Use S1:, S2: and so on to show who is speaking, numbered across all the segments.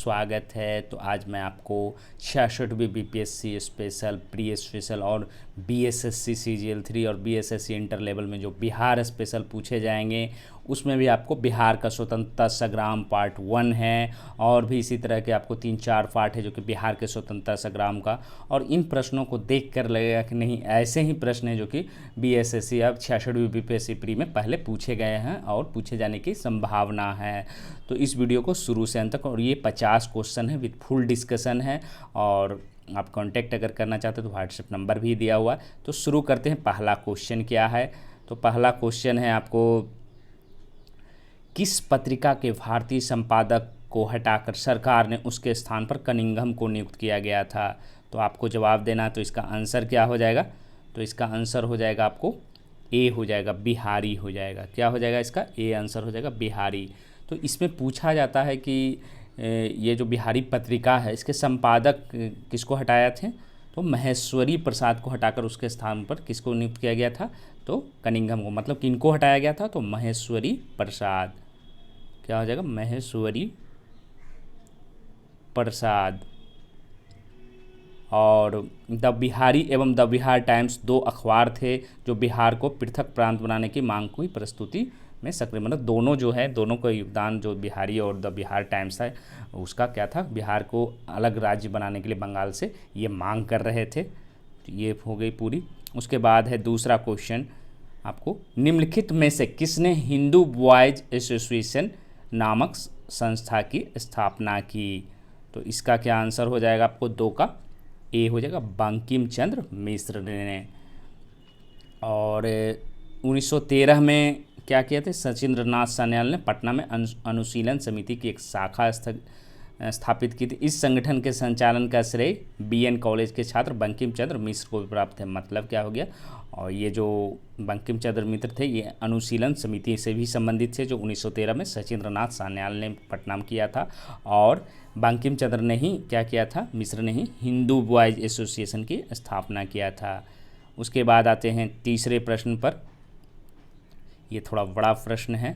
S1: स्वागत है। तो आज मैं आपको 66वीं बीपीएससी स्पेशल, प्री स्पेशल और बीएसएससी सीजीएल 3 और बीएसएससी इंटर लेवल में जो बिहार स्पेशल पूछे जाएंगे उसमें भी आपको बिहार का स्वतंत्रता संग्राम पार्ट 1 है और भी इसी तरह के आपको 3-4 पार्ट है जो कि बिहार के स्वतंत्रता संग्राम का। और इन प्रश्नों को देख कर लगेगा कि नहीं ऐसे ही प्रश्न हैं जो कि बीएसएससी अब 66वीं बीपीएससी प्री में पहले पूछे गए हैं और पूछे जाने की संभावना है। तो इस वीडियो को शुरू से अंत तक, और ये 50 क्वेश्चन है विद फुल डिस्कशन है। और आप कांटेक्ट अगर करना चाहते हो तो व्हाट्सएप नंबर भी दिया हुआ है। तो शुरू करते हैं। पहला क्वेश्चन क्या है? तो पहला क्वेश्चन है आपको, किस पत्रिका के भारतीय संपादक को हटाकर सरकार ने उसके स्थान पर कनिंघम को नियुक्त किया गया था? तो आपको जवाब देना। तो इसका आंसर क्या हो जाएगा? तो इसका आंसर हो जाएगा आपको ए हो जाएगा, बिहारी हो जाएगा। क्या हो जाएगा इसका? ए आंसर हो जाएगा बिहारी। तो इसमें पूछा जाता है कि ये जो बिहारी पत्रिका है इसके संपादक किसको हटाया थे? तो महेश्वरी प्रसाद को हटाकर उसके स्थान पर किसको नियुक्त किया गया था? तो कनिंघम को। मतलब किनको हटाया गया था? तो महेश्वरी प्रसाद। क्या हो जाएगा? महेश्वरी प्रसाद। और द बिहारी एवं द बिहार टाइम्स 2 अखबार थे जो बिहार को पृथक प्रांत बनाने की मांग की प्रस्तुति में सक्रिय, मतलब दोनों जो है, दोनों का योगदान, जो बिहारी और द बिहार टाइम्स है उसका क्या था? बिहार को अलग राज्य बनाने के लिए बंगाल से ये मांग कर रहे थे। तो ये हो गई पूरी। उसके बाद है दूसरा क्वेश्चन आपको, निम्नलिखित में से किसने हिंदू बॉयज एसोसिएशन नामक संस्था की स्थापना की? तो इसका क्या आंसर हो जाएगा आपको? 2 का ए हो जाएगा, बंकिम चंद्र मिश्र ने। और 1913 में क्या किए थे? सचिंद्र नाथ सान्याल ने पटना में अनुशीलन समिति की एक शाखा स्थापित की थी। इस संगठन के संचालन का श्रेय बीएन कॉलेज के छात्र बंकिम चंद्र मिश्र को प्राप्त है। मतलब क्या हो गया? और ये जो बंकिम चंद्र मिश्र थे ये अनुशीलन समिति से भी संबंधित थे जो 1913 में सचिंद्र नाथ सान्याल ने पटना में किया था। और बंकिम चंद्र ने ही क्या किया था? मिश्र ने ही हिंदू बॉयज एसोसिएशन की स्थापना किया था। उसके बाद आते हैं तीसरे प्रश्न पर। ये थोड़ा बड़ा प्रश्न है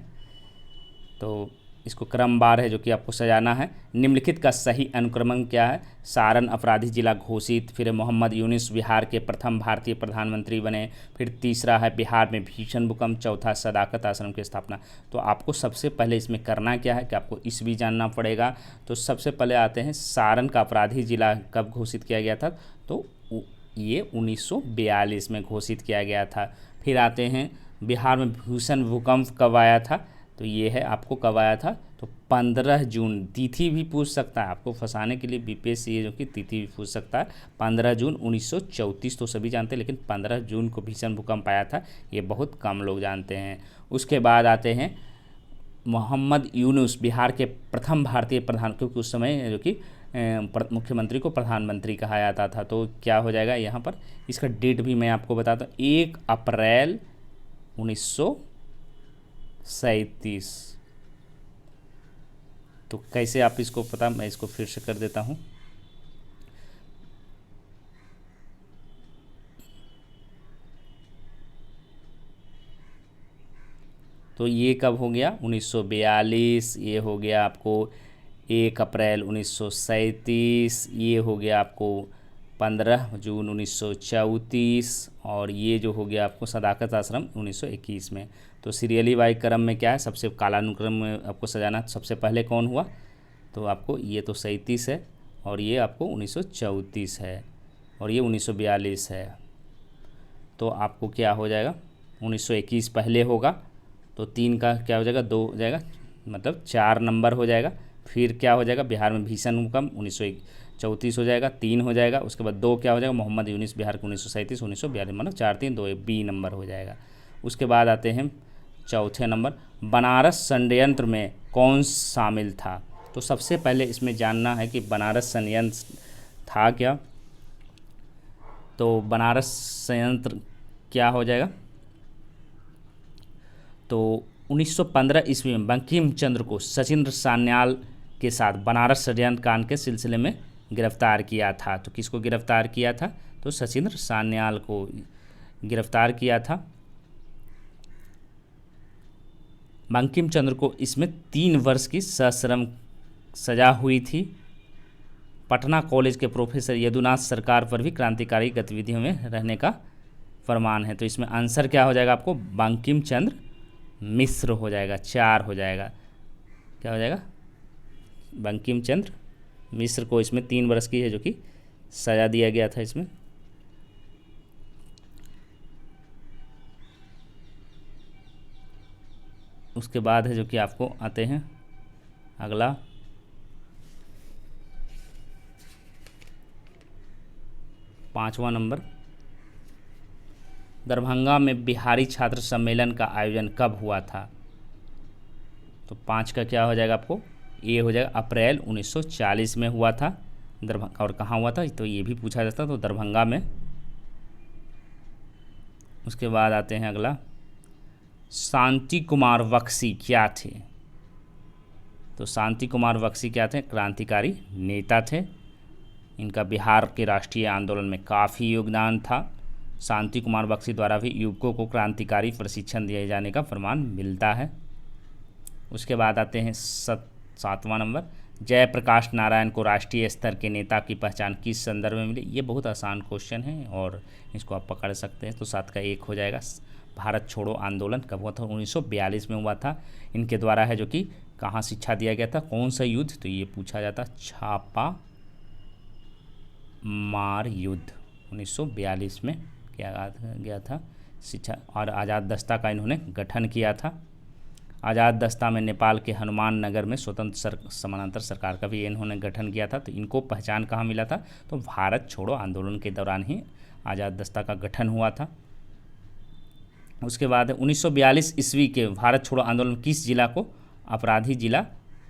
S1: तो इसको क्रमवार है जो कि आपको सजाना है। निम्नलिखित का सही अनुक्रम क्या है? सारण अपराधी जिला घोषित, फिर मोहम्मद यूनुस बिहार के प्रथम भारतीय प्रधानमंत्री बने, फिर तीसरा है बिहार में भीषण भूकंप, चौथा सदाकत आश्रम की स्थापना। तो आपको सबसे पहले इसमें करना क्या है कि आपको ईस्वी जानना पड़ेगा। तो सबसे पहले आते हैं सारण का अपराधी जिला कब घोषित किया गया था? तो ये 1942 में घोषित किया गया था। फिर आते हैं बिहार में भीषण भूकंप कब आया था? तो ये है आपको कब आया था? तो 15 जून। तिथि भी पूछ सकता है आपको फंसाने के लिए बीपीएससी, ये जो कि तिथि भी पूछ सकता है। 15 जून 1934 तो सभी जानते हैं, लेकिन 15 जून को भीषण भूकंप आया था, ये बहुत कम लोग जानते हैं। उसके बाद आते हैं मोहम्मद यूनुस बिहार के प्रथम भारतीय प्रधान, क्योंकि उस समय जो कि मुख्यमंत्री को प्रधानमंत्री कहा जाता था। तो क्या हो जाएगा यहाँ पर? इसका डेट भी मैं आपको बताता हूँ, 1 अप्रैल 1937। तो कैसे आप इसको पता? मैं इसको फिर से कर देता हूँ। तो ये कब हो गया? 1942। ये हो गया आपको 1 अप्रैल 1937। ये हो गया आपको 15 जून 1934। और ये जो हो गया आपको सदाकत आश्रम 1921 में। तो सीरियली वाई क्रम में क्या है? सबसे कालानुक्रम में आपको सजाना। सबसे पहले कौन हुआ? तो आपको ये तो 37 है, और ये आपको 1934 है, और ये 1942 है। तो आपको क्या हो जाएगा? 1921 पहले होगा, तो 3 का क्या हो जाएगा? 2 हो जाएगा, मतलब 4 नंबर हो जाएगा। फिर क्या हो जाएगा? बिहार में भीषण भूकंप 1934 हो जाएगा, 3 हो जाएगा। उसके बाद 2 क्या हो जाएगा? मोहम्मद यूनुस बिहार को 1937 1942, मतलब 4 3 2 बी नंबर हो जाएगा। उसके बाद आते हैं चौथे नंबर, बनारस षड्यंत्र में कौन शामिल था? तो सबसे पहले इसमें जानना है कि बनारस षड्यंत्र था क्या। तो बनारस षड्यंत्र क्या हो जाएगा? तो 1915 ईस्वी में बंकिम चंद्र को सचिंद्र सान्याल के साथ बनारस षड्यंत्र कांड के सिलसिले में गिरफ्तार किया था। तो किसको गिरफ्तार किया था? तो सचिंद्र सान्याल को गिरफ्तार किया था। बंकिम चंद्र को इसमें 3 वर्ष की सश्रम सजा हुई थी। पटना कॉलेज के प्रोफेसर यदुनाथ सरकार पर भी क्रांतिकारी गतिविधियों में रहने का फरमान है। तो इसमें आंसर क्या हो जाएगा आपको, बंकिम चंद्र मिश्र हो जाएगा, 4 हो जाएगा। क्या हो जाएगा, बंकिम चंद्र मिश्र को इसमें 3 वर्ष की है जो कि सजा दिया गया था इसमें। उसके बाद है जो कि आपको आते हैं अगला, पाँचवा नंबर, दरभंगा में बिहारी छात्र सम्मेलन का आयोजन कब हुआ था। तो 5 का क्या हो जाएगा आपको, ये हो जाएगा अप्रैल 1940 में हुआ था दरभंगा। और कहाँ हुआ था, तो ये भी पूछा जाता, तो दरभंगा में। उसके बाद आते हैं अगला, शांति कुमार बख्शी क्या थे। तो शांति कुमार बख्शी क्या थे, क्रांतिकारी नेता थे। इनका बिहार के राष्ट्रीय आंदोलन में काफ़ी योगदान था। शांति कुमार बख्शी द्वारा भी युवकों को क्रांतिकारी प्रशिक्षण दिए जाने का फरमान मिलता है। उसके बाद आते हैं 7वां नंबर, जयप्रकाश नारायण को राष्ट्रीय स्तर के नेता की पहचान किस संदर्भ में मिली। ये बहुत आसान क्वेश्चन है और इसको आप पकड़ सकते हैं। तो 7 का 1 हो जाएगा। भारत छोड़ो आंदोलन कब हुआ था, 1942 में हुआ था। इनके द्वारा है जो कि कहाँ शिक्षा दिया गया था, कौन सा युद्ध, तो ये पूछा जाता, छापा मार युद्ध 1942 में किया गया था शिक्षा। और आज़ाद दस्ता का इन्होंने गठन किया था। आज़ाद दस्ता में नेपाल के हनुमान नगर में स्वतंत्र समानांतर सरकार का भी इन्होंने गठन किया था। तो इनको पहचान कहाँ मिला था, तो भारत छोड़ो आंदोलन के दौरान ही आज़ाद दस्ता का गठन हुआ था। उसके बाद 1942 ईस्वी के भारत छोड़ो आंदोलन किस जिला को अपराधी जिला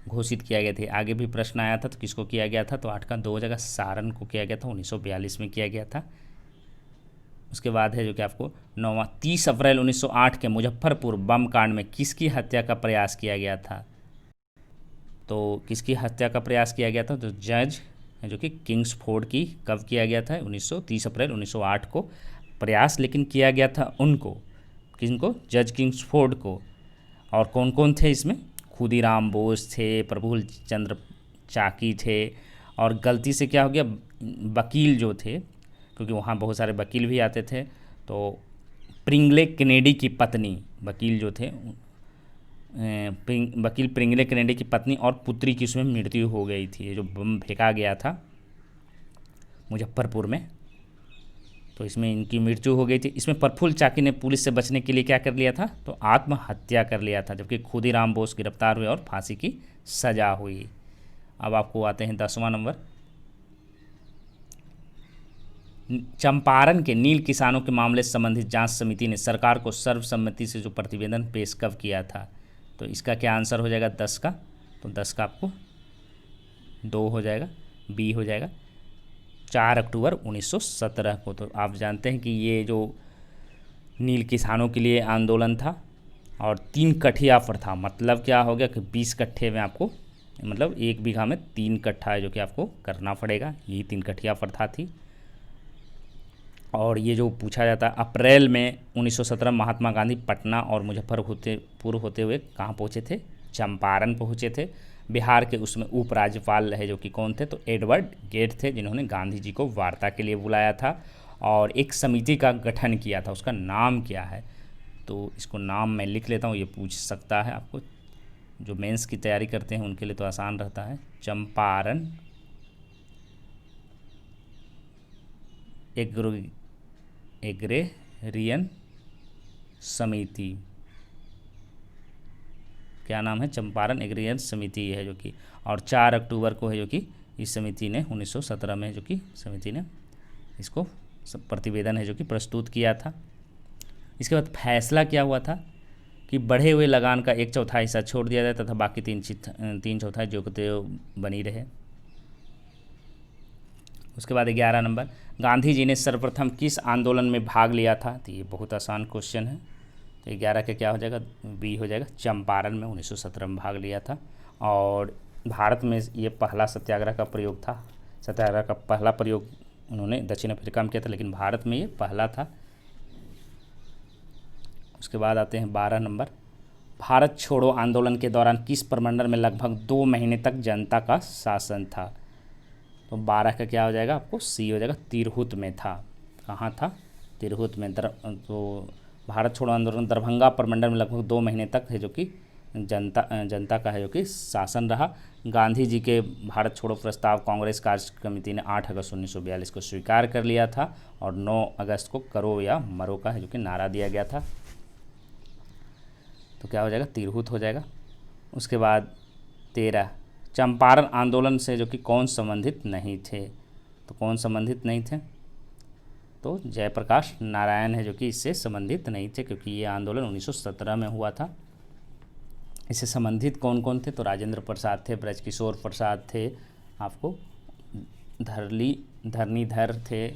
S1: घोषित किया गया था। आगे भी प्रश्न आया था, तो किसको किया गया था, तो 8 का 2 जगह सारण को किया गया था, 1942 में किया गया था। उसके बाद है जो कि आपको 9वां, 30 अप्रैल 1908 के मुजफ्फरपुर बम कांड में किसकी हत्या का प्रयास किया गया था। तो किसकी हत्या का प्रयास किया गया था, तो जज जो कि किंग्सफोर्ड की कब किया गया था, 30 अप्रैल 1908 को प्रयास लेकिन किया गया था उनको, किनको, जज किंग्सफोर्ड को। और कौन कौन थे इसमें, खुदीराम बोस थे, प्रफुल्ल चंद्र चाकी थे। और गलती से क्या हो गया, वकील जो थे, क्योंकि वहाँ बहुत सारे वकील भी आते थे, तो प्रिंगले केनेडी की पत्नी, वकील जो थे वकील प्रिंगले केनेडी की पत्नी और पुत्री की उसमें मृत्यु हो गई थी, जो बम फेंका गया था मुजफ्फरपुर में, तो इसमें इनकी मृत्यु हो गई थी। इसमें प्रफुल्ल चाकी ने पुलिस से बचने के लिए क्या कर लिया था, तो आत्महत्या कर लिया था, जबकि खुदीराम बोस गिरफ्तार हुए और फांसी की सजा हुई। अब आपको आते हैं 10वां नंबर, चंपारण के नील किसानों के मामले से संबंधित जांच समिति ने सरकार को सर्वसम्मति से जो प्रतिवेदन पेश कब किया था। तो इसका क्या आंसर हो जाएगा, 10 का, तो 10 का आपको 2 हो जाएगा, बी हो जाएगा, 4 अक्टूबर 1917 को। तो आप जानते हैं कि ये जो नील किसानों के लिए आंदोलन था और 3 कठिया पर था, मतलब क्या हो गया कि 20 कट्ठे में आपको, मतलब 1 बीघा में 3 कट्ठा है जो कि आपको करना पड़ेगा, यही 3 कठिया प्रथा थी। और ये जो पूछा जाता है, अप्रैल में 1917 महात्मा गांधी पटना और मुजफ्फरपुर होते हुए कहाँ पहुँचे थे, चंपारण पहुँचे थे। बिहार के उसमें उपराज्यपाल रहे जो कि कौन थे, तो एडवर्ड गेट थे, जिन्होंने गांधी जी को वार्ता के लिए बुलाया था और एक समिति का गठन किया था। उसका नाम क्या है, तो इसको नाम मैं लिख लेता हूँ, ये पूछ सकता है आपको, जो मेंस की तैयारी करते हैं उनके लिए तो आसान रहता है। चंपारण एग्रेरियन समिति, क्या नाम है, चंपारण एग्रेरियन समिति है जो कि, और 4 अक्टूबर को है जो कि इस समिति ने 1917 में जो कि समिति ने इसको प्रतिवेदन है जो कि प्रस्तुत किया था। इसके बाद फैसला क्या हुआ था कि बढ़े हुए लगान का 1/4 हिस्सा छोड़ दिया जाए तथा बाकी 3/4 जोगते बनी रहे। उसके बाद 11 नंबर, गांधी जी ने सर्वप्रथम किस आंदोलन में भाग लिया था। तो ये बहुत आसान क्वेश्चन है, तो 11 का क्या हो जाएगा, बी हो जाएगा, चंपारण में 1917 में भाग लिया था। और भारत में ये पहला सत्याग्रह का प्रयोग था, सत्याग्रह का पहला प्रयोग उन्होंने दक्षिण अफ्रीका में किया था, लेकिन भारत में ये पहला था। उसके बाद आते हैं 12 नंबर, भारत छोड़ो आंदोलन के दौरान किस प्रमंडल में लगभग 2 महीने तक जनता का शासन था? तो 12 का क्या हो जाएगा आपको? सी हो जाएगा, तिरहुत में था। कहाँ था? तिरहुत में। तो भारत छोड़ो आंदोलन दरभंगा प्रमंडल में लगभग 2 महीने तक है जो कि जनता का है जो कि शासन रहा। गांधी जी के भारत छोड़ो प्रस्ताव कांग्रेस कार्य समिति ने 8 अगस्त 1942 को स्वीकार कर लिया था और 9 अगस्त को करो या मरो का है जो कि नारा दिया गया था। तो क्या हो जाएगा? तिरहुत हो जाएगा। उसके बाद 13 चंपारण आंदोलन से जो कि कौन संबंधित नहीं थे? तो कौन संबंधित नहीं थे? तो जयप्रकाश नारायण है जो कि इससे संबंधित नहीं थे, क्योंकि ये आंदोलन 1917 में हुआ था। इससे संबंधित कौन कौन थे? तो राजेंद्र प्रसाद थे, ब्रजकिशोर प्रसाद थे, आपको धरणीधर थे,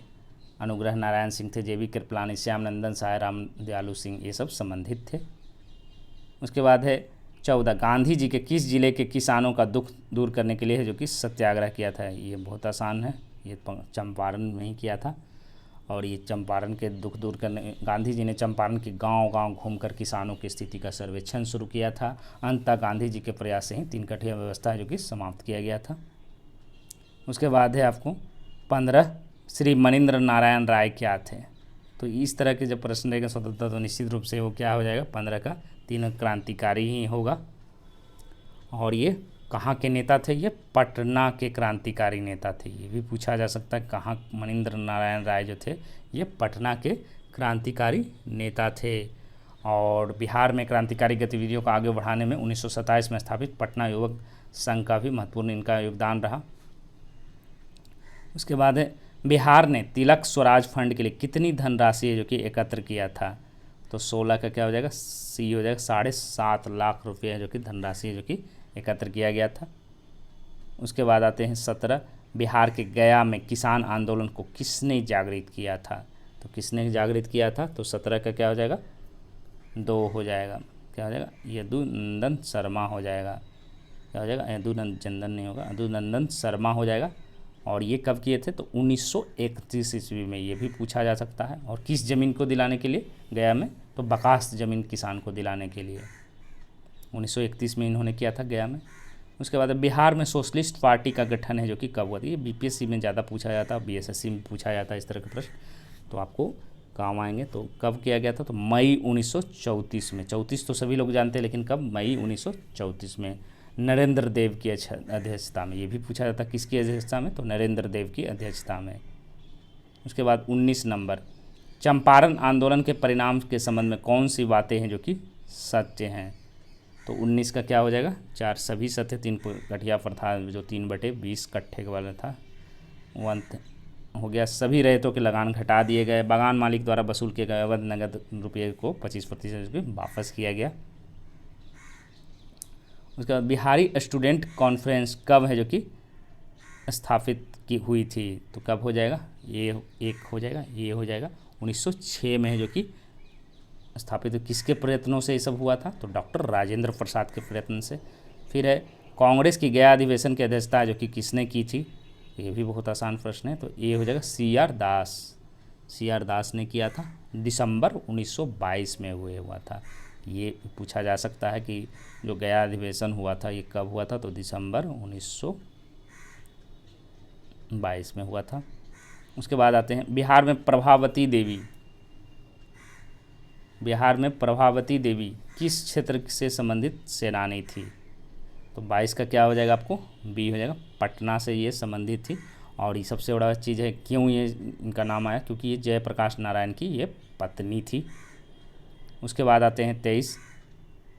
S1: अनुग्रह नारायण सिंह थे, जेबी कृपलानी, श्याम नंदन सहाय, राम दयालु सिंह, ये सब संबंधित थे। उसके बाद है 14 गांधी जी के किस जिले के किसानों का दुख दूर करने के लिए है जो कि सत्याग्रह किया था? ये बहुत आसान है, ये चंपारण में ही किया था। और ये चंपारण के दुख दूर करने गांधी जी ने चंपारण के गांव-गांव घूमकर किसानों की स्थिति का सर्वेक्षण शुरू किया था। अंततः गांधी जी के प्रयास से ही 3 कठिया व्यवस्था है जो कि समाप्त किया गया था। उसके बाद है आपको 15 श्री मनीन्द्र नारायण राय क्या थे? तो इस तरह के जब प्रश्न रहेगा स्वतंत्रता तो निश्चित रूप से वो क्या हो जाएगा? 15 का 3 क्रांतिकारी ही होगा। और ये कहाँ के नेता थे? ये पटना के क्रांतिकारी नेता थे। ये भी पूछा जा सकता है, कहाँ मनीन्द्र नारायण राय जो थे ये पटना के क्रांतिकारी नेता थे। और बिहार में क्रांतिकारी गतिविधियों को आगे बढ़ाने में 1927 में स्थापित पटना युवक संघ का भी महत्वपूर्ण इनका योगदान रहा। उसके बाद है बिहार ने तिलक स्वराज फंड के लिए कितनी धनराशि है जो कि एकत्र किया था? तो 16 का क्या हो जाएगा? सी हो जाएगा, 7.5 लाख रुपये जो कि धनराशि है जो कि एकत्र किया गया था। उसके बाद आते हैं 17 बिहार के गया में किसान आंदोलन को किसने जागृत किया था? तो किसने जागृत किया था? तो 17 का क्या हो जाएगा? 2 हो जाएगा। क्या हो जाएगा? यदुनंदन शर्मा हो जाएगा। क्या हो जाएगा? यदुनंदन नहीं होगा, यदुनंदन शर्मा हो जाएगा। और ये कब किए थे? तो 1931 ईस्वी में। ये भी पूछा जा सकता है। और किस ज़मीन को दिलाने के लिए गया में? तो बकास ज़मीन किसान को दिलाने के लिए 1931 में इन्होंने किया था गया में। उसके बाद बिहार में सोशलिस्ट पार्टी का गठन है जो कि कब हुआ था? ये बीपीएससी में ज़्यादा पूछा जाता है, बीएसएससी में पूछा जाता है इस तरह के प्रश्न, तो आपको काम आएंगे। तो कब किया गया था? तो मई 1934 में। 34 तो सभी लोग जानते हैं, लेकिन कब? मई 1934 में नरेंद्र देव की अध्यक्षता में। ये भी पूछा जाता है किसकी अध्यक्षता में? तो नरेंद्र देव की अध्यक्षता में। उसके बाद 19 नंबर चंपारण आंदोलन के परिणाम के संबंध में कौन सी बातें हैं जो कि सत्य हैं? तो 19 का क्या हो जाएगा? 4 सभी सत्य। 3 कठिया प्रथा जो 3/20 कट्ठे वाला था वो अंत हो गया। सभी रैयतों के लगान घटा दिए गए। बागान मालिक द्वारा वसूल किए गए अवैध नगद रुपये को 25% वापस किया गया। उसके बाद बिहारी स्टूडेंट कॉन्फ्रेंस कब है जो कि स्थापित की हुई थी? तो कब हो जाएगा? ये एक हो जाएगा, ये हो जाएगा 1906 में है जो कि स्थापित। किसके प्रयत्नों से ये सब हुआ था? तो डॉक्टर राजेंद्र प्रसाद के प्रयत्न से। फिर है कांग्रेस की गया अधिवेशन की अध्यक्षता जो कि किसने की थी? ये भी बहुत आसान प्रश्न है। तो ये हो जाएगा CR दास। CR दास ने किया था। दिसंबर 1922 में हुआ था। ये पूछा जा सकता है कि जो गया अधिवेशन हुआ था ये कब हुआ था? तो दिसंबर 1922 में हुआ था। उसके बाद आते हैं बिहार में प्रभावती देवी किस क्षेत्र से संबंधित सेनानी थी? तो 22 का क्या हो जाएगा आपको? बी हो जाएगा, पटना से ये संबंधित थी। और ये सबसे बड़ा चीज़ है, क्यों ये इनका नाम आया? क्योंकि ये जयप्रकाश नारायण की ये पत्नी थी। उसके बाद आते हैं 23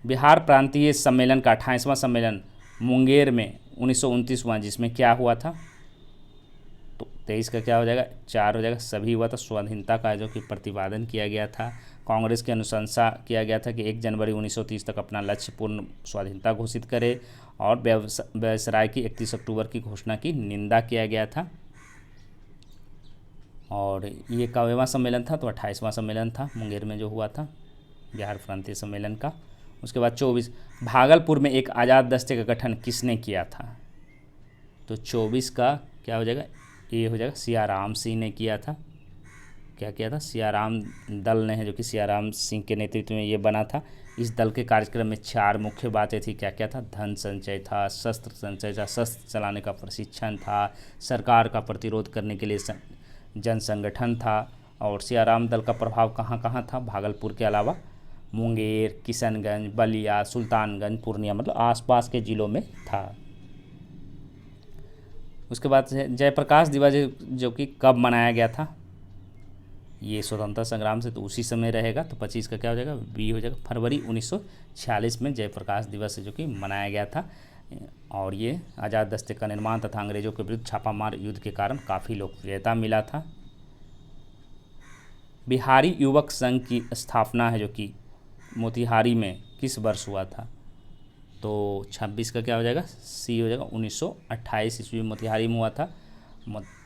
S1: बिहार प्रांतीय सम्मेलन का 28वां सम्मेलन मुंगेर में 1929 हुआ, जिसमें क्या हुआ था? तो 23 का क्या हो जाएगा? 4 हो जाएगा, सभी हुआ था। स्वाधीनता का जो कि प्रतिपादन किया गया था। कांग्रेस की अनुशंसा किया गया था कि 1 जनवरी 1930 तक अपना लक्ष्य पूर्ण स्वाधीनता घोषित करे। और वायसराय की 31 अक्टूबर की घोषणा की निंदा किया गया था। और ये कवेवां सम्मेलन था? तो 28वां सम्मेलन था मुंगेर में जो हुआ था बिहार प्रांतीय सम्मेलन का। उसके बाद 24 भागलपुर में एक आज़ाद दस्ते का गठन किसने किया था? तो 24 का क्या हो जाएगा? ये हो जाएगा, सियाराम सिंह ने किया था। क्या किया था, सियाराम दल ने है जो कि सियाराम सिंह के नेतृत्व में ये बना था। इस दल के कार्यक्रम में 4 मुख्य बातें थी। क्या क्या था, धन संचय था, शस्त्र संचय था, शस्त्र चलाने का प्रशिक्षण था, सरकार का प्रतिरोध करने के लिए जन संगठन था। और सियाराम दल का प्रभाव कहाँ कहाँ था, भागलपुर के अलावा मुंगेर, किशनगंज, बलिया, सुल्तानगंज, पूर्णिया, मतलब आसपास के ज़िलों में था। उसके बाद जयप्रकाश दिवस जो कि कब मनाया गया था, ये स्वतंत्रता संग्राम से तो उसी समय रहेगा, तो 25 का क्या हो जाएगा, बी हो जाएगा। फरवरी 1946 में जयप्रकाश दिवस जो कि मनाया गया था। और ये आज़ाद दस्ते का निर्माण तथा अंग्रेजों के विरुद्ध छापामार युद्ध के कारण काफ़ी लोकप्रियता मिला था। बिहारी युवक संघ की स्थापना है जो कि मोतिहारी में किस वर्ष हुआ था, तो 26 का क्या हो जाएगा, सी हो जाएगा। 1928 ईस्वी में मोतिहारी में हुआ था।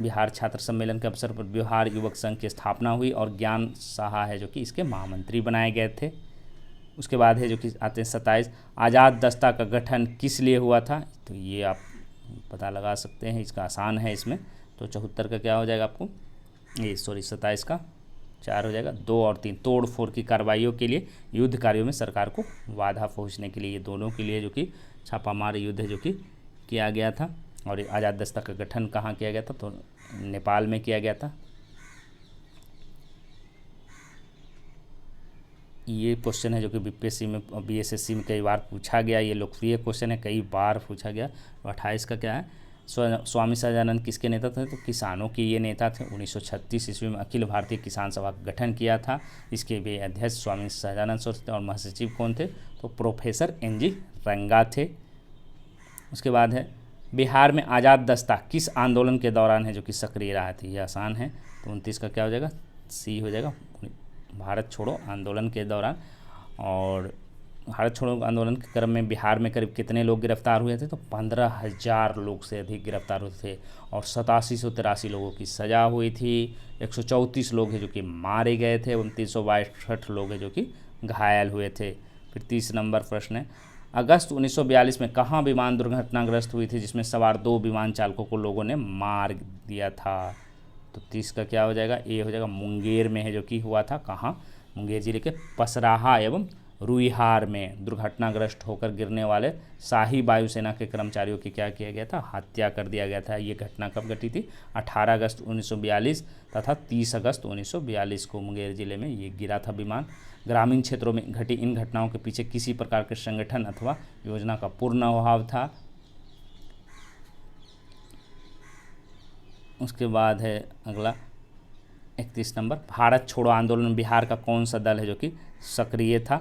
S1: बिहार छात्र सम्मेलन के अवसर पर बिहार युवक संघ की स्थापना हुई और ज्ञान साहा है जो कि इसके महामंत्री बनाए गए थे। उसके बाद है जो कि आते हैं 27, आज़ाद दस्ता का गठन किस लिए हुआ था, तो ये आप पता लगा सकते हैं, इसका आसान है इसमें। तो 74 का क्या हो जाएगा आपको, ये 27 का 4 हो जाएगा। 2 और 3, तोड़ फोड़ की कार्रवाइयों के लिए, युद्ध कार्यों में सरकार को बाधा पहुंचने के लिए, ये दोनों के लिए जो कि छापामार युद्ध है जो कि किया गया था। और आज़ाद दस्ता का गठन कहाँ किया गया था, तो नेपाल में किया गया था। ये क्वेश्चन है जो कि बीपीएससी में, बीएसएससी में कई बार पूछा गया, ये लोकप्रिय क्वेश्चन है, कई बार पूछा गया। 28 का क्या है, स्वामी सहजानंद किसके नेता थे, तो किसानों के ये नेता थे। 1936 ईस्वी में अखिल भारतीय किसान सभा का गठन किया था, इसके भी अध्यक्ष स्वामी सहजानंद थे। और महासचिव कौन थे, तो प्रोफेसर एनजी रंगा थे। उसके बाद है बिहार में आज़ाद दस्ता किस आंदोलन के दौरान है जो कि सक्रिय रहा थी, ये आसान है। तो 29 का क्या हो जाएगा, सी हो जाएगा, भारत छोड़ो आंदोलन के दौरान। और भारत छोड़ो आंदोलन के क्रम में बिहार में करीब कितने लोग गिरफ्तार हुए थे, तो 15,000 लोग से अधिक गिरफ्तार हुए थे और 8783 लोगों की सज़ा हुई थी। 134 लोग हैं जो कि मारे गए थे एवं 362 लोग हैं जो कि घायल हुए थे। फिर 30 नंबर प्रश्न है, अगस्त 1942 में कहाँ विमान दुर्घटनाग्रस्त हुई थी जिसमें सवार 2 विमान चालकों को लोगों ने मार दिया था, तो 30 का क्या हो जाएगा, ए हो जाएगा। मुंगेर में है जो कि हुआ था, कहाँ, मुंगेर जिले के पसराहा एवं रुइहार में दुर्घटनाग्रस्त होकर गिरने वाले शाही वायुसेना के कर्मचारियों की क्या किया गया था, हत्या कर दिया गया था। ये घटना कब घटी थी, 18 अगस्त 1942 तथा 30 अगस्त 1942 को मुंगेर जिले में ये गिरा था विमान। ग्रामीण क्षेत्रों में घटी इन घटनाओं के पीछे किसी प्रकार के संगठन अथवा योजना का पूर्ण अभाव था। उसके बाद है अगला 31 नंबर, भारत छोड़ो आंदोलन बिहार का कौन सा दल है जो कि सक्रिय था,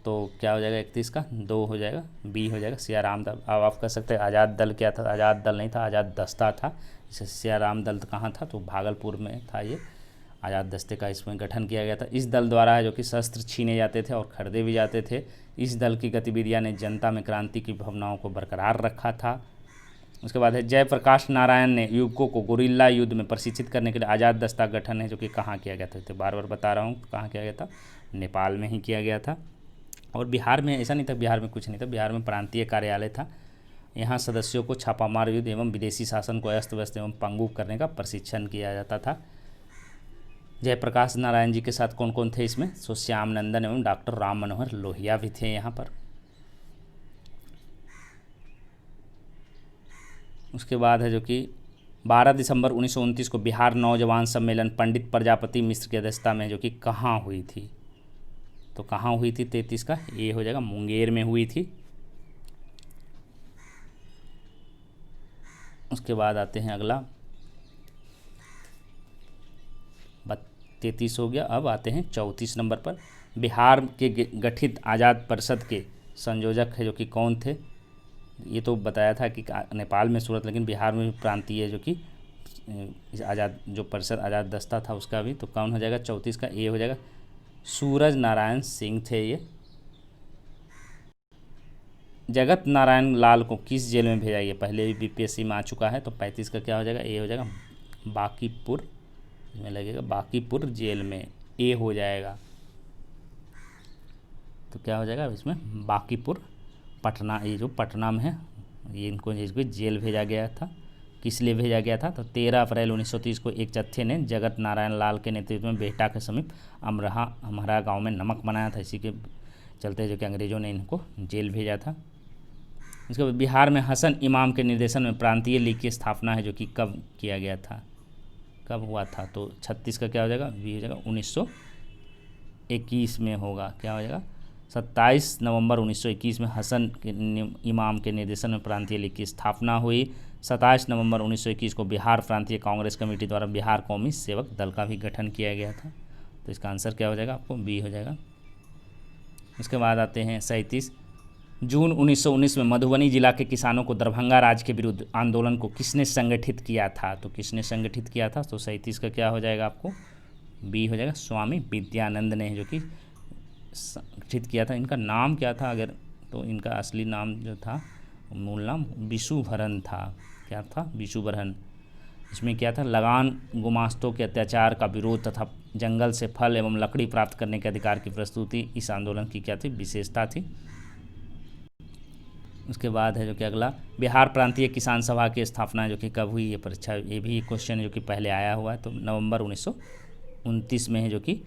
S1: तो क्या हो जाएगा 31 का 2 हो जाएगा, बी हो जाएगा, सियाराम दल। अब आप कह सकते हैं आज़ाद दल क्या था, आज़ाद दल नहीं था, आज़ाद दस्ता था। जैसे सियाराम दल कहाँ था, तो भागलपुर में था। ये आज़ाद दस्ते का इसमें गठन किया गया था। इस दल द्वारा है जो कि शस्त्र छीने जाते थे और खरीदे भी जाते थे। इस दल की गतिविधियाँ ने जनता में क्रांति की भावनाओं को बरकरार रखा था। उसके बाद है जयप्रकाश नारायण ने युवकों को गुरिल्ला युद्ध में प्रशिक्षित करने के लिए आज़ाद दस्ता गठन है जो कि कहाँ किया गया था, तो बार बार बता रहा हूँ कहाँ किया गया था, नेपाल में ही किया गया था। और बिहार में ऐसा नहीं था, बिहार में कुछ नहीं था, बिहार में प्रांतीय कार्यालय था। यहाँ सदस्यों को छापामार युद्ध एवं विदेशी शासन को अस्त व्यस्त एवं पंगु करने का प्रशिक्षण किया जाता था। जयप्रकाश नारायण जी के साथ कौन कौन थे इसमें, तो श्याम नंदन एवं डॉक्टर राम मनोहर लोहिया भी थे यहाँ पर। उसके बाद है जो कि 12 दिसंबर 1929 को बिहार नौजवान सम्मेलन पंडित प्रजापति मिश्र की अध्यक्षता में जो कि कहाँ हुई थी, तो कहाँ हुई थी, 33 का ये हो जाएगा, मुंगेर में हुई थी। उसके बाद आते हैं अगला 33 हो गया। अब आते हैं 34 नंबर पर, बिहार के गठित आज़ाद परिषद के संयोजक है जो कि कौन थे, ये तो बताया था कि नेपाल में सूरत, लेकिन बिहार में भी प्रांतीय जो कि आज़ाद जो परिषद आज़ाद दस्ता था उसका भी, तो कौन हो जाएगा, 34 का ए हो जाएगा, सूरज नारायण सिंह थे ये। जगत नारायण लाल को किस जेल में भेजा, ये पहले भी बीपीएससी में आ चुका है, तो 35 का क्या हो जाएगा, ए हो जाएगा, बांकीपुर में लगेगा, बांकीपुर जेल में ए हो जाएगा, तो क्या हो जाएगा इसमें, बांकीपुर पटना, ये जो पटना में है, ये इनको जेल भेजा गया था। किस लिए भेजा गया था? तो 13 अप्रैल 1930 को एक जत्थे ने जगत नारायण लाल के नेतृत्व में बेहटा के समीप अमरा गांव में नमक बनाया था। इसी के चलते जो कि अंग्रेज़ों ने इनको जेल भेजा था। इसके बाद बिहार में हसन इमाम के निर्देशन में प्रांतीय लीग की स्थापना है, जो कि कब किया गया था, कब हुआ था? तो 36 का क्या हो जाएगा? बी हो जाएगा 1921 में होगा। क्या हो जाएगा? 27 नवंबर 1921 में हसन इमाम के निर्देशन में प्रांतीय लीग की स्थापना हुई। 27 नवंबर 1921 को बिहार प्रांतीय कांग्रेस कमेटी द्वारा बिहार कौमी सेवक दल का भी गठन किया गया था। तो इसका आंसर क्या हो जाएगा? आपको बी हो जाएगा। इसके बाद आते हैं 37 जून 1919 में मधुबनी जिला के किसानों को दरभंगा राज्य के विरुद्ध आंदोलन को किसने संगठित किया था? तो किसने संगठित किया था? तो 37 का क्या हो जाएगा? आपको बी हो जाएगा। स्वामी विद्यानंद ने, जो कि संगठित किया था। इनका नाम क्या था अगर? तो इनका असली नाम जो था, मूल नाम विशुभरन था। क्या था? विशुभरन। इसमें क्या था? लगान गुमास्तों के अत्याचार का विरोध तथा जंगल से फल एवं लकड़ी प्राप्त करने के अधिकार की प्रस्तुति इस आंदोलन की क्या थी? विशेषता थी। उसके बाद है जो कि अगला बिहार प्रांतीय किसान सभा की स्थापना जो कि कब हुई? ये परीक्षा, ये भी क्वेश्चन जो कि पहले आया हुआ है। तो नवंबर 1929 में है, जो कि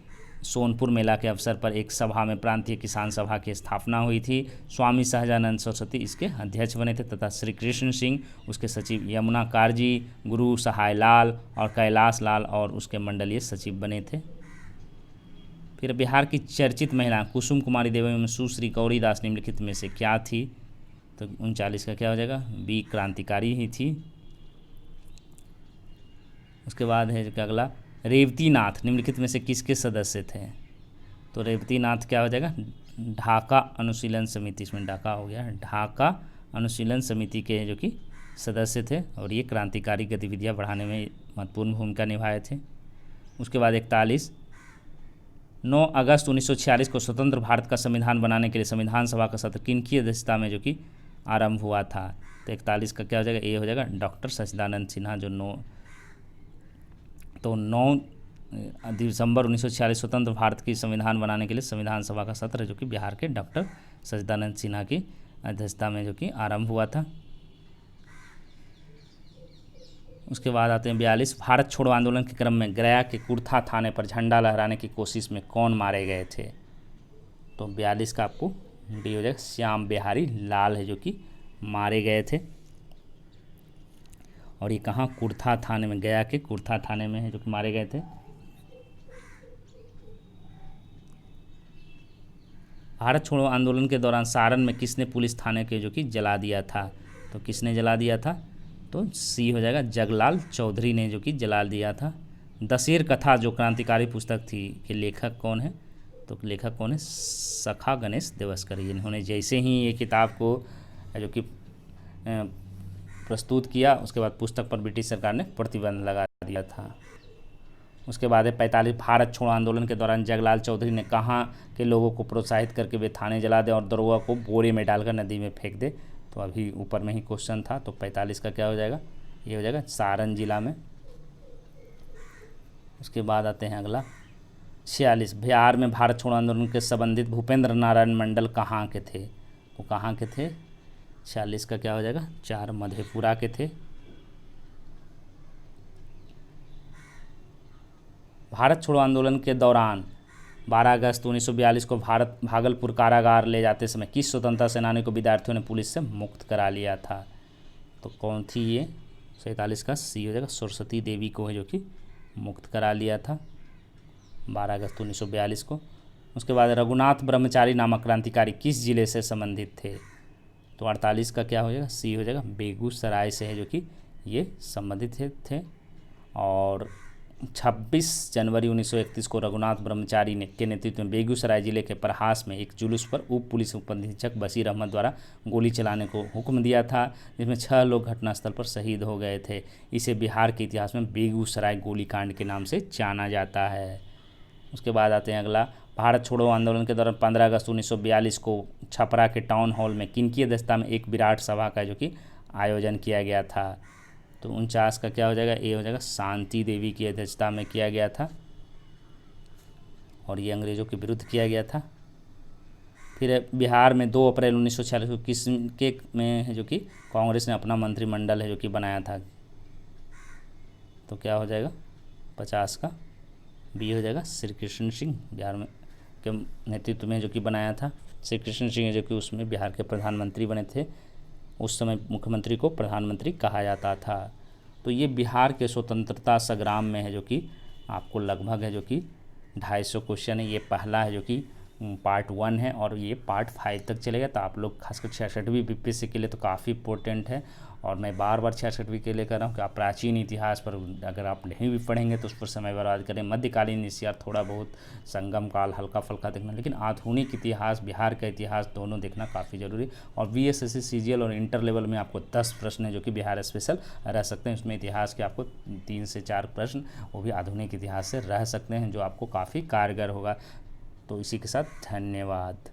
S1: सोनपुर मेला के अवसर पर एक सभा में प्रांतीय किसान सभा की स्थापना हुई थी। स्वामी सहजानंद सरस्वती इसके अध्यक्ष बने थे तथा श्री कृष्ण सिंह उसके सचिव, यमुना कारजी, गुरु सहाय लाल और कैलाश लाल और उसके मंडलीय सचिव बने थे। फिर बिहार की चर्चित महिला कुसुम कुमारी देवी में सुश्री गौरीदास निम्नलिखित में से क्या थी? तो 39 का क्या हो जाएगा? बी क्रांतिकारी ही थी। उसके बाद है जो अगला रेवतीनाथ निम्नलिखित में से किसके सदस्य थे? तो रेवतीनाथ क्या हो जाएगा? ढाका अनुशीलन समिति, इसमें ढाका हो गया, ढाका अनुशीलन समिति के जो कि सदस्य थे और ये क्रांतिकारी गतिविधियां बढ़ाने में महत्वपूर्ण भूमिका निभाए थे। उसके बाद 41 9 अगस्त 1946 को स्वतंत्र भारत का संविधान बनाने के लिए संविधान सभा का सत्र किनकी अध्यक्षता में जो कि आरंभ हुआ था? तो 41 का क्या हो जाएगा? ए हो जाएगा डॉक्टर सचिदानंद सिन्हा। जो 9 दिसंबर 1946 स्वतंत्र भारत की संविधान बनाने के लिए संविधान सभा का सत्र जो कि बिहार के डॉक्टर सचिदानंद सिन्हा की अध्यक्षता में जो कि आरंभ हुआ था। उसके बाद आते हैं 42 भारत छोड़ो आंदोलन के क्रम में गया के कुर्था थाने पर झंडा लहराने की कोशिश में कौन मारे गए थे? तो 42 का आपको डी हो जाएगा। श्याम बिहारी लाल है जो कि मारे गए थे। और ये कहाँ? कुर्था थाने में, गया के कुर्था थाने में है जो कि मारे गए थे। भारत छोड़ो आंदोलन के दौरान सारण में किसने पुलिस थाने के जो कि जला दिया था? तो किसने जला दिया था? तो सी हो जाएगा जगलाल चौधरी ने जो कि जला दिया था। दशेर कथा जो क्रांतिकारी पुस्तक थी कि लेखक कौन है? तो लेखक कौन है? सखा गणेश देवस्कर। इन्होंने जैसे ही ये किताब को जो कि प्रस्तुत किया उसके बाद पुस्तक पर ब्रिटिश सरकार ने प्रतिबंध लगा दिया था। उसके बाद है 45 भारत छोड़ो आंदोलन के दौरान जगलाल चौधरी ने कहाँ के लोगों को प्रोत्साहित करके वे थाने जला दें और दरोगा को बोरे में डालकर नदी में फेंक दे? तो अभी ऊपर में ही क्वेश्चन था। तो 45 का क्या हो जाएगा? ये हो जाएगा सारण जिला में। उसके बाद आते हैं अगला 46 बिहार में भारत छोड़ो आंदोलन के संबंधित भूपेंद्र नारायण मंडल कहाँ के थे? तो कहाँ के थे? 46 का क्या हो जाएगा? 4 मधेपुरा के थे। भारत छोड़ो आंदोलन के दौरान 12 अगस्त 1942 को भारत भागलपुर कारागार ले जाते समय किस स्वतंत्रता सेनानी को विद्यार्थियों ने पुलिस से मुक्त करा लिया था? तो कौन थी ये? 47 का सी हो जाएगा सरस्वती देवी को है जो कि मुक्त करा लिया था 12 अगस्त 1942 को। उसके बाद रघुनाथ ब्रह्मचारी नामक क्रांतिकारी किस जिले से संबंधित थे? तो 48 का क्या हो जाएगा? सी हो जाएगा बेगूसराय से है जो कि ये संबंधित थे। और 26 जनवरी 1931 को रघुनाथ ब्रह्मचारी ने के नेतृत्व में बेगूसराय जिले के प्रहास में एक जुलूस पर उप पुलिस उपअधीक्षक बशीर अहमद द्वारा गोली चलाने को हुक्म दिया था, जिसमें 6 लोग घटनास्थल पर शहीद हो गए थे। इसे बिहार के इतिहास में बेगूसराय गोलीकांड के नाम से जाना जाता है। उसके बाद आते हैं अगला भारत छोड़ो आंदोलन के दौरान 15 अगस्त 1942 को छपरा के टाउन हॉल में किनकी अध्यक्षता में एक विराट सभा का जो कि आयोजन किया गया था? तो 49 का क्या हो जाएगा? ए हो जाएगा शांति देवी की अध्यक्षता में किया गया था और ये अंग्रेज़ों के विरुद्ध किया गया था। फिर बिहार में 2 अप्रैल 1946 को किसके में है जो कि कांग्रेस ने अपना मंत्रिमंडल है जो कि बनाया था? तो क्या हो जाएगा 50 का बी हो जाएगा। श्री कृष्ण सिंह बिहार में के नेतृत्व में जो कि बनाया था। श्री कृष्ण सिंह जो कि उसमें बिहार के प्रधानमंत्री बने थे, उस समय मुख्यमंत्री को प्रधानमंत्री कहा जाता था। तो ये बिहार के स्वतंत्रता संग्राम में है, जो कि आपको लगभग है जो कि 250 क्वेश्चन है। ये पहला है जो कि पार्ट 1 है और ये पार्ट 5 तक चलेगा। तो आप लोग खासकर 66वीं बीपीएससी के लिए तो काफ़ी इंपॉर्टेंट है। और मैं बार बार 66वीं के लिए कर रहा हूँ कि आप प्राचीन इतिहास पर अगर आप नहीं भी पढ़ेंगे तो उस पर समय बर्बाद करें। मध्यकालीन इतिहास थोड़ा बहुत, संगम काल हल्का फुल्का देखना, लेकिन आधुनिक इतिहास, बिहार का इतिहास दोनों देखना काफ़ी ज़रूरी। और बीएसएससी, सीजीएल और इंटर लेवल में आपको 10 प्रश्न है जो कि बिहार स्पेशल रह सकते हैं। उसमें इतिहास के आपको 3 से 4 प्रश्न वो भी आधुनिक इतिहास से रह सकते हैं, जो आपको काफ़ी कारगर होगा। तो इसी के साथ धन्यवाद।